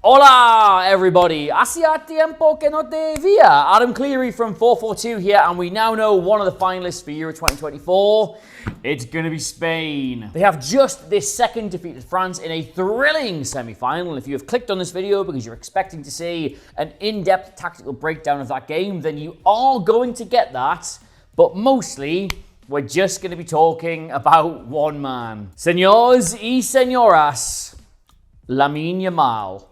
Hola everybody, hacía tiempo que no te veía. Adam Clery from FourFourTwo here, and we now know one of the finalists for Euro 2024. It's going to be Spain. They have just this second defeated France in a thrilling semi-final. If you have clicked on this video because you're expecting to see an in-depth tactical breakdown of that game, then you are going to get that, but mostly we're just going to be talking about one man. Señores y señoras, Lamine Yamal.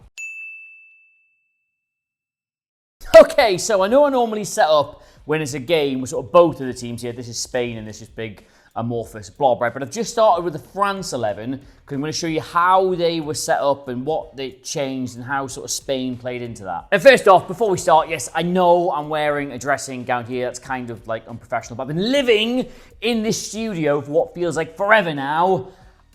Okay, so I know I normally set up when it's a game with sort of both of the teams here. This is Spain and this is big amorphous blob, right? But I've just started with the France 11 because I'm going to show you how they were set up and what they changed and how sort of Spain played into that. And first off, before we start, yes, I know I'm wearing a dressing gown here. That's kind of like unprofessional, but I've been living in this studio for what feels like forever now.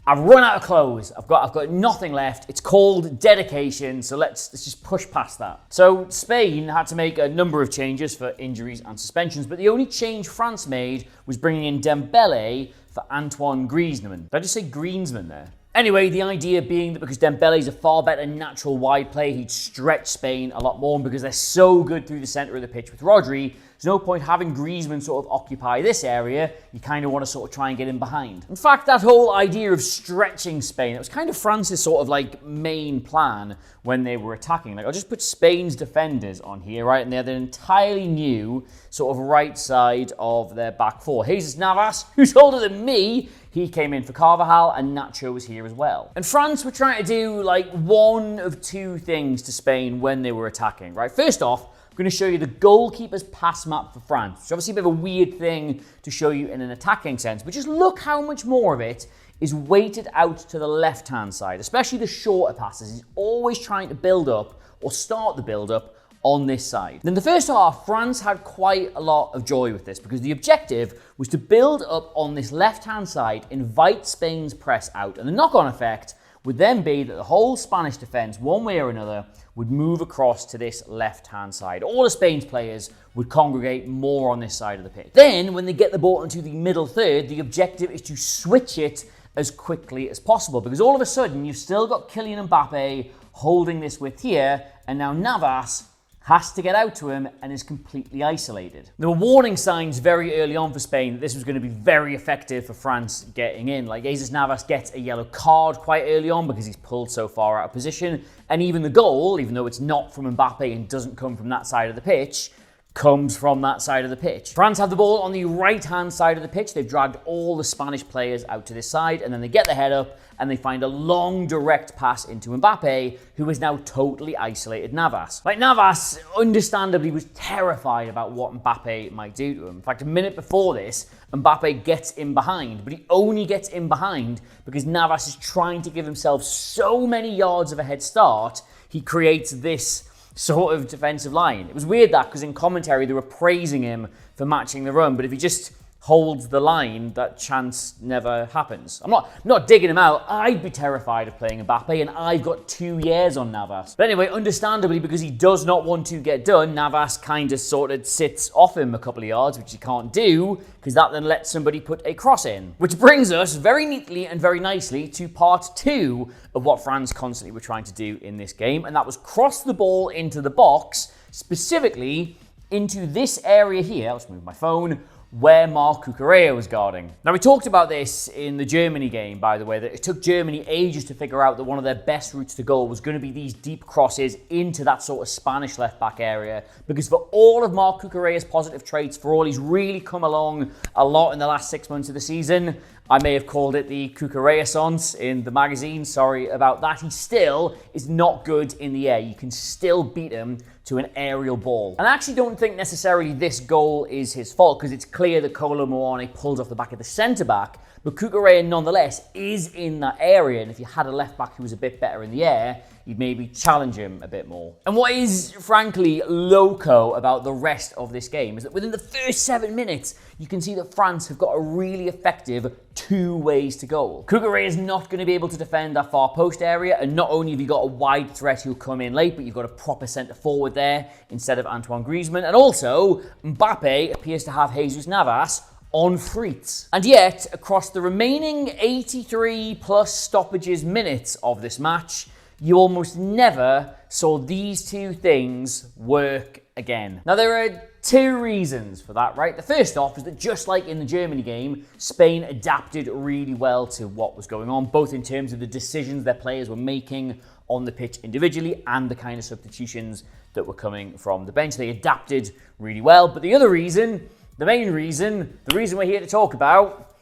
I've run out of clothes. I've got nothing left. It's called dedication, so let's just push past that. So Spain had to make a number of changes for injuries and suspensions, but the only change France made was bringing in Dembélé for 𝗬𝗏𝗏. Did I just say Griezmann there? Anyway, the idea being that because Dembélé is a far better natural wide player, he'd stretch Spain a lot more, and because they're so good through the centre of the pitch with Rodri, there's no point having Griezmann sort of occupy this area. You kind of want to sort of try and get in behind. In fact, that whole idea of stretching Spain, it was kind of France's sort of like main plan when they were attacking. Like, I'll just put Spain's defenders on here, right? And they're the entirely new sort of right side of their back four. Jesus Navas, who's older than me, he came in for Carvajal, and Nacho was here as well. And France were trying to do like one of two things to Spain when they were attacking, right? First off, I'm going to show you the goalkeeper's pass map for France. It's obviously a bit of a weird thing to show you in an attacking sense, but just look how much more of it is weighted out to the left-hand side, especially the shorter passes. He's always trying to build up or start the build-up on this side. Then the first half, France had quite a lot of joy with this because the objective was to build up on this left-hand side, invite Spain's press out, and the knock-on effect would then be that the whole Spanish defence, one way or another, would move across to this left-hand side. All of Spain's players would congregate more on this side of the pitch. Then, when they get the ball into the middle third, the objective is to switch it as quickly as possible, because all of a sudden, you've still got Kylian Mbappe holding this width here, and now Navas has to get out to him and is completely isolated. There were warning signs very early on for Spain that this was going to be very effective for France getting in. Like, Jesus Navas gets a yellow card quite early on because he's pulled so far out of position. And even the goal, even though it's not from Mbappe and doesn't come from that side of the pitch, comes from that side of the pitch. France have the ball on the right-hand side of the pitch. They've dragged all the Spanish players out to this side, and then they get their head up and they find a long direct pass into Mbappe, who has now totally isolated Navas. Like, Navas, understandably, was terrified about what Mbappe might do to him. In fact, a minute before this, Mbappe gets in behind, but he only gets in behind because Navas is trying to give himself so many yards of a head start, he creates this sort of defensive line. It was weird that because in commentary they were praising him for matching the run, but if he just holds the line, that chance never happens. I'm not digging him out. I'd be terrified of playing Mbappe, and I've got 2 years on Navas. But anyway, understandably, because he does not want to get done, Navas kind of sort of sits off him a couple of yards, which he can't do, because that then lets somebody put a cross in. Which brings us very neatly and very nicely to part 2 of what France constantly were trying to do in this game, and that was cross the ball into the box, specifically into this area here. Let's move my phone, where 𝗬𝗏𝗏𝗧𝗏 was guarding. Now, we talked about this in the Germany game, by the way, that it took Germany ages to figure out that one of their best routes to goal was going to be these deep crosses into that sort of Spanish left-back area, because for all of 𝗬𝗏𝗏𝗧𝗏's positive traits, for all he's really come along a lot in the last 6 months of the season, I may have called it the 𝗬𝗏𝗏𝗧𝗏𝗏 in the magazine, sorry about that. He still is not good in the air. You can still beat him to an aerial ball. And I actually don't think necessarily this goal is his fault, because it's clear that 𝗬𝗏𝗏𝗏𝗏 pulls off the back of the centre-back, but 𝗬𝗏𝗏𝗏𝗏 nonetheless is in that area, and if you had a left-back who was a bit better in the air, you'd maybe challenge him a bit more. And what is, frankly, loco about the rest of this game is that within the first 7 minutes, you can see that France have got a really effective 2 ways to goal. 𝗬𝗏𝗏𝗏𝗏 is not going to be able to defend that far post area, and not only have you got a wide threat who'll come in late, but you've got a proper centre forward there instead of Antoine Griezmann, and also Mbappe appears to have Jesus Navas on frites. And yet, across the remaining 83 plus stoppages minutes of this match, you almost never saw these two things work again. Now, there are two reasons for that, right? The first off is that just like in the Germany game, Spain adapted really well to what was going on, both in terms of the decisions their players were making on the pitch individually and the kind of substitutions that were coming from the bench. They adapted really well. But the other reason, the main reason, the reason we're here to talk about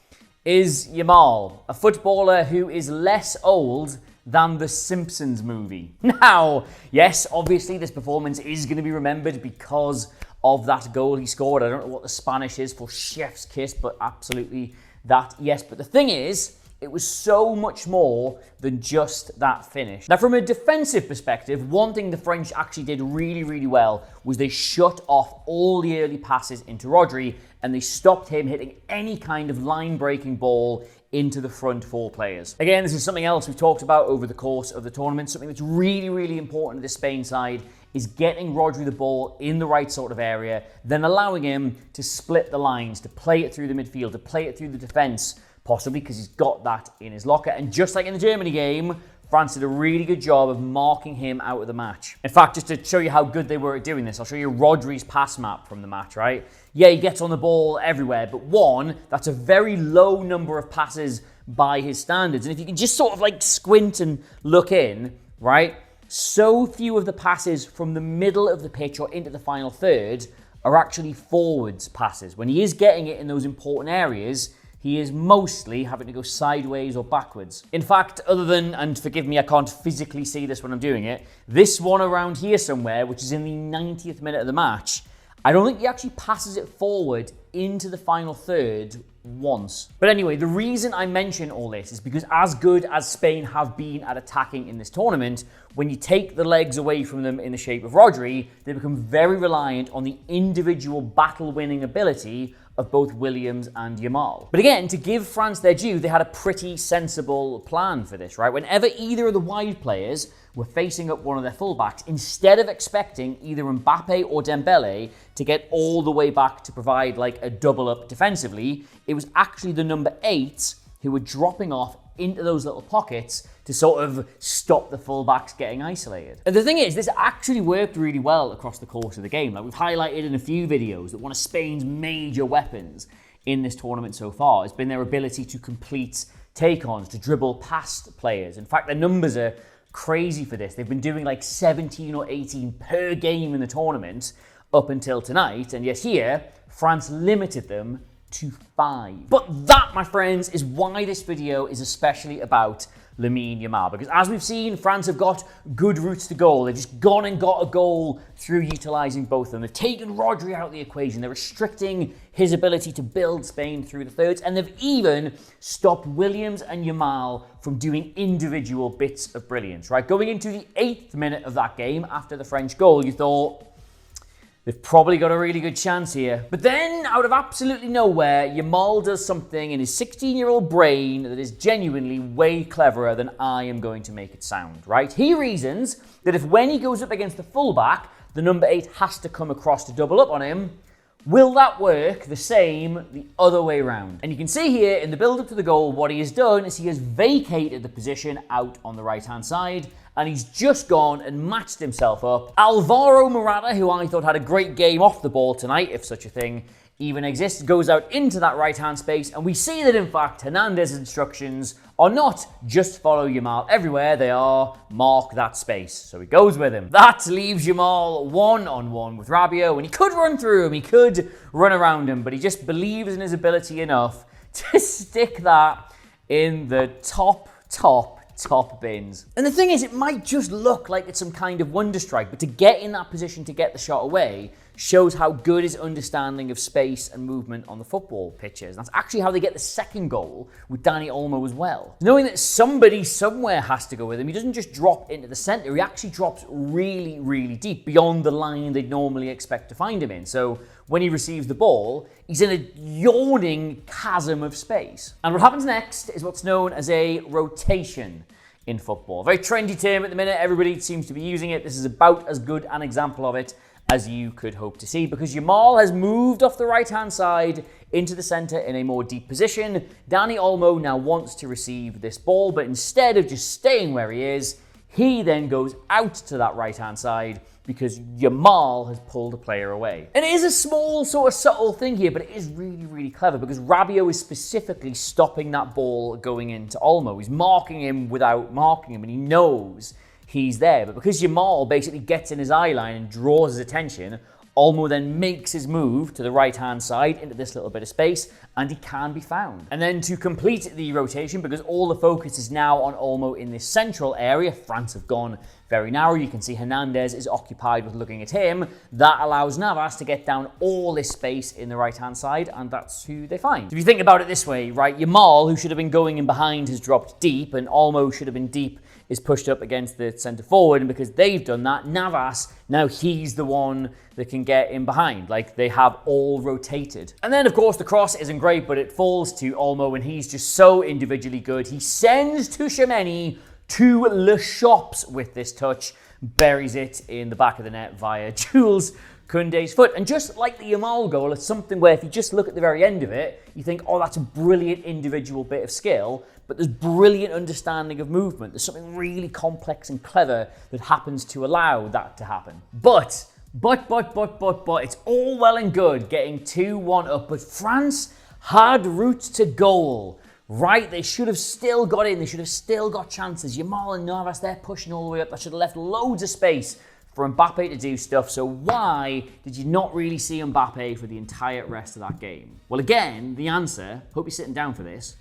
is Yamal, a footballer who is less old than the Simpsons movie. Now, yes, obviously this performance is going to be remembered because of that goal he scored. I don't know what the Spanish is for chef's kiss, but absolutely that, yes. But the thing is, it was so much more than just that finish. Now, from a defensive perspective, one thing the French actually did really, really well was they shut off all the early passes into Rodri, and they stopped him hitting any kind of line-breaking ball into the front four players. Again, this is something else we've talked about over the course of the tournament. Something that's really, really important to the Spain side is getting Rodri the ball in the right sort of area, then allowing him to split the lines, to play it through the midfield, to play it through the defence, possibly because he's got that in his locker. And just like in the Germany game, France did a really good job of marking him out of the match. In fact, just to show you how good they were at doing this, I'll show you Rodri's pass map from the match, right? Yeah, he gets on the ball everywhere, but one, that's a very low number of passes by his standards. And if you can just sort of like squint and look in, right? So few of the passes from the middle of the pitch or into the final third are actually forwards passes. When he is getting it in those important areas, he is mostly having to go sideways or backwards. In fact, other than, and forgive me, I can't physically see this when I'm doing it, this one around here somewhere, which is in the 90th minute of the match, I don't think he actually passes it forward into the final third once. But anyway, the reason I mention all this is because as good as Spain have been at attacking in this tournament, when you take the legs away from them in the shape of Rodri, they become very reliant on the individual battle-winning ability of both Williams and Yamal. But again, to give France their due, they had a pretty sensible plan for this, right? Whenever either of the wide players were facing up one of their fullbacks, instead of expecting either Mbappe or Dembele to get all the way back to provide like a double up defensively, it was actually the number 8 who were dropping off into those little pockets to sort of stop the fullbacks getting isolated. And the thing is, this actually worked really well across the course of the game. Like we've highlighted in a few videos that one of Spain's major weapons in this tournament so far has been their ability to complete take-ons, to dribble past players. In fact, their numbers are crazy for this. They've been doing like 17 or 18 per game in the tournament up until tonight, and yet here, France limited them to 5. But that, my friends, is why this video is especially about Lamine Yamal, because as we've seen, France have got good routes to goal. They've just gone and got a goal through utilising both of them. They've taken Rodri out of the equation. They're restricting his ability to build Spain through the thirds, and they've even stopped Williams and Yamal from doing individual bits of brilliance, right? Going into the 8th minute of that game, after the French goal, you thought, they've probably got a really good chance here. But then, out of absolutely nowhere, Yamal does something in his 16-year-old brain that is genuinely way cleverer than I am going to make it sound, right? He reasons that if when he goes up against the fullback, the number 8 has to come across to double up on him, will that work the same the other way around? And you can see here in the build-up to the goal, what he has done is he has vacated the position out on the right-hand side, and he's just gone and matched himself up. Álvaro Morata, who I thought had a great game off the ball tonight, if such a thing even exists, goes out into that right-hand space, and we see that, in fact, Hernandez's instructions are not just follow Yamal everywhere, they are mark that space. So he goes with him. That leaves Yamal one-on-one with Rabiot, and he could run through him, he could run around him, but he just believes in his ability enough to stick that in the top bins. And the thing is, it might just look like it's some kind of wonder strike, but to get in that position to get the shot away shows how good his understanding of space and movement on the football pitch is. And that's actually how they get the second goal with Dani Olmo as well. Knowing that somebody somewhere has to go with him, he doesn't just drop into the centre, he actually drops really, really deep, beyond the line they'd normally expect to find him in. So when he receives the ball, he's in a yawning chasm of space. And what happens next is what's known as a rotation in football. A very trendy term at the minute, everybody seems to be using it. This is about as good an example of it as you could hope to see, because Yamal has moved off the right-hand side into the centre in a more deep position. Dani Olmo now wants to receive this ball, but instead of just staying where he is, He then goes out to that right-hand side because Yamal has pulled a player away. And it is a small sort of subtle thing here, but it is really, really clever because Rabiot is specifically stopping that ball going into Olmo. He's marking him without marking him, and he knows he's there. But because Yamal basically gets in his eye line and draws his attention, Olmo then makes his move to the right-hand side into this little bit of space, and he can be found. And then to complete the rotation, because all the focus is now on Olmo in this central area, France have gone very narrow. You can see Hernandez is occupied with looking at him. That allows Navas to get down all this space in the right-hand side, and that's who they find. If you think about it this way, right, Yamal, who should have been going in behind, has dropped deep, and Olmo should have been deep, is pushed up against the centre forward, and because they've done that, Navas, now he's the one that can get in behind. Like, they have all rotated. And then, of course, the cross isn't great, but it falls to Olmo, and he's just so individually good. He sends to 𝗘𝗫𝗧𝗏 to 𝗘𝗫𝗧𝗏 with this touch, buries it in the back of the net via 𝗘𝗫𝗧𝗏𝗏's foot. And just like the Yamal goal, it's something where if you just look at the very end of it, you think, oh, that's a brilliant individual bit of skill, but there's brilliant understanding of movement. There's something really complex and clever that happens to allow that to happen. But, it's all well and good getting 2-1 up, but France had routes to goal, right? They should have still got in. They should have still got chances. Yamal and Navas, they're pushing all the way up. That should have left loads of space for Mbappe to do stuff. So why did you not really see Mbappe for the entire rest of that game? Well, again, the answer, hope you're sitting down for this,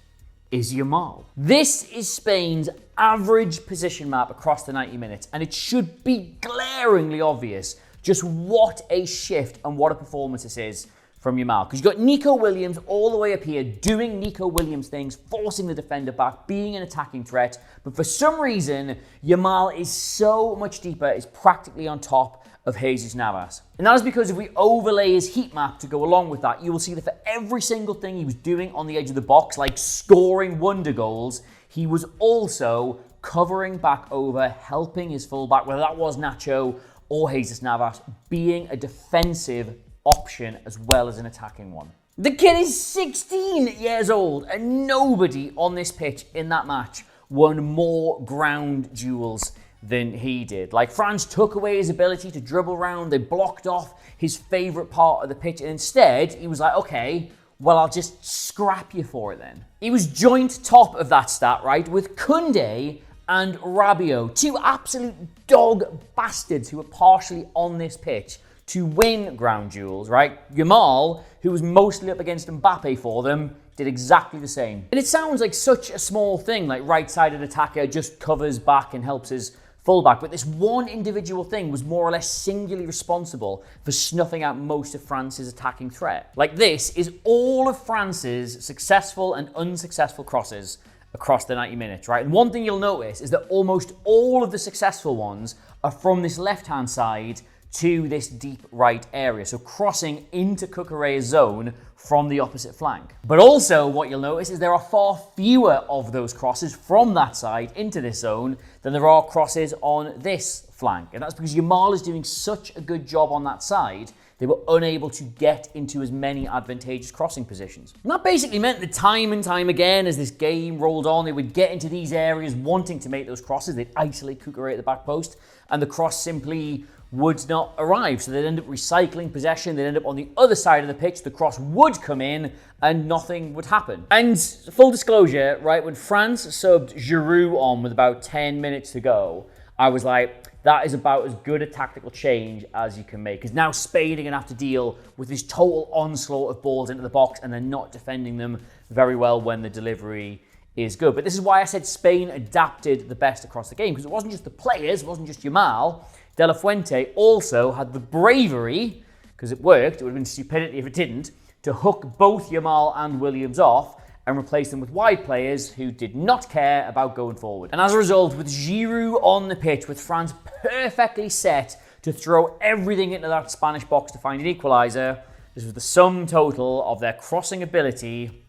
is Yamal. This is Spain's average position map across the 90 minutes, and it should be glaringly obvious just what a shift and what a performance this is from Yamal. Because you've got Nico Williams all the way up here doing Nico Williams things, forcing the defender back, being an attacking threat. But for some reason, Yamal is so much deeper, is practically on top of Jesus Navas. And that is because if we overlay his heat map to go along with that, you will see that for every single thing he was doing on the edge of the box, like scoring wonder goals, he was also covering back over, helping his fullback, whether that was Nacho or Jesus Navas, being a defensive option as well as an attacking one. The kid is 16 years old, and nobody on this pitch in that match won more ground duels than he did. Like, France took away his ability to dribble around. They blocked off his favourite part of the pitch, and instead he was like, okay, well, I'll just scrap you for it then. He was joint top of that stat, right, with Koundé and Rabiot, two absolute dog bastards who were partially on this pitch to win ground duels, right? Yamal, who was mostly up against Mbappe for them, did exactly the same. And it sounds like such a small thing, like right-sided attacker just covers back and helps his fullback, but this one individual thing was more or less singularly responsible for snuffing out most of France's attacking threat. Like, this is all of France's successful and unsuccessful crosses across the 90 minutes, right? And one thing you'll notice is that almost all of the successful ones are from this left-hand side to this deep right area, so crossing into 𝗘𝗫𝗧𝗏𝗏's zone from the opposite flank. But also what you'll notice is there are far fewer of those crosses from that side into this zone than there are crosses on this flank. And that's because Yamal is doing such a good job on that side, they were unable to get into as many advantageous crossing positions. And that basically meant that time and time again, as this game rolled on, they would get into these areas wanting to make those crosses. They'd isolate 𝗘𝗫𝗧𝗏 at the back post, and the cross simply would not arrive. So they'd end up recycling possession, they'd end up on the other side of the pitch, the cross would come in, and nothing would happen. And full disclosure, right, when France subbed Giroud on with about 10 minutes to go, I was like, that is about as good a tactical change as you can make. Because now Spain are going to have to deal with this total onslaught of balls into the box, and they're not defending them very well when the delivery is good. But this is why I said Spain adapted the best across the game, because it wasn't just the players, it wasn't just Yamal. De La Fuente also had the bravery, because it worked, it would have been stupidity if it didn't, to hook both Yamal and Williams off and replace them with wide players who did not care about going forward. And as a result, with Giroud on the pitch, with France perfectly set to throw everything into that Spanish box to find an equaliser, this was the sum total of their crossing ability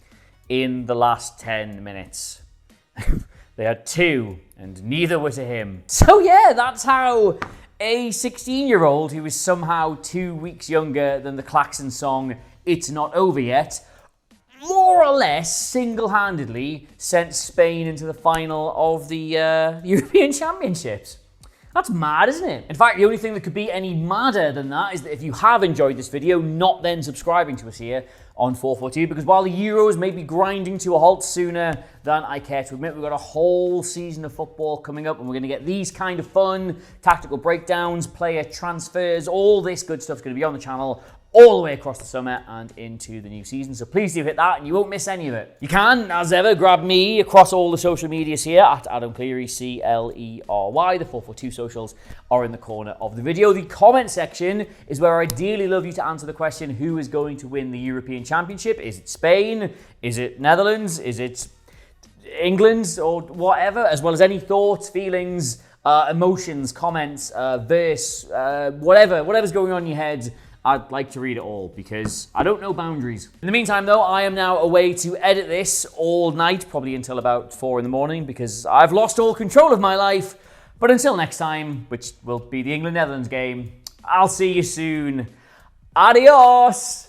in the last 10 minutes. They had two, and neither were to him. So yeah, that's how a 16-year-old who is somehow 2 weeks younger than the Klaxon song "It's Not Over Yet" more or less single-handedly sent Spain into the final of the European Championships. That's mad, isn't it? In fact, the only thing that could be any madder than that is that if you have enjoyed this video, not then subscribing to us here on FourFourTwo, because while the Euros may be grinding to a halt sooner than I care to admit, we've got a whole season of football coming up, and we're going to get these kind of fun tactical breakdowns, player transfers, all this good stuff's going to be on the channel all the way across the summer and into the new season. So please do hit that and you won't miss any of it. You can, as ever, grab me across all the social medias here at Adam Clery, 𝗘𝗫𝗧𝗏. The FourFourTwo socials are in the corner of the video. The comment section is where I ideally love you to answer the question, who is going to win the European Championship? Is it Spain? Is it Netherlands? Is it England? Or whatever, as well as any thoughts, feelings, emotions, comments, whatever's going on in your head. I'd like to read it all because I don't know boundaries. In the meantime, though, I am now away to edit this all night, probably until about 4 in the morning, because I've lost all control of my life. But until next time, which will be the England-Netherlands game, I'll see you soon. Adios!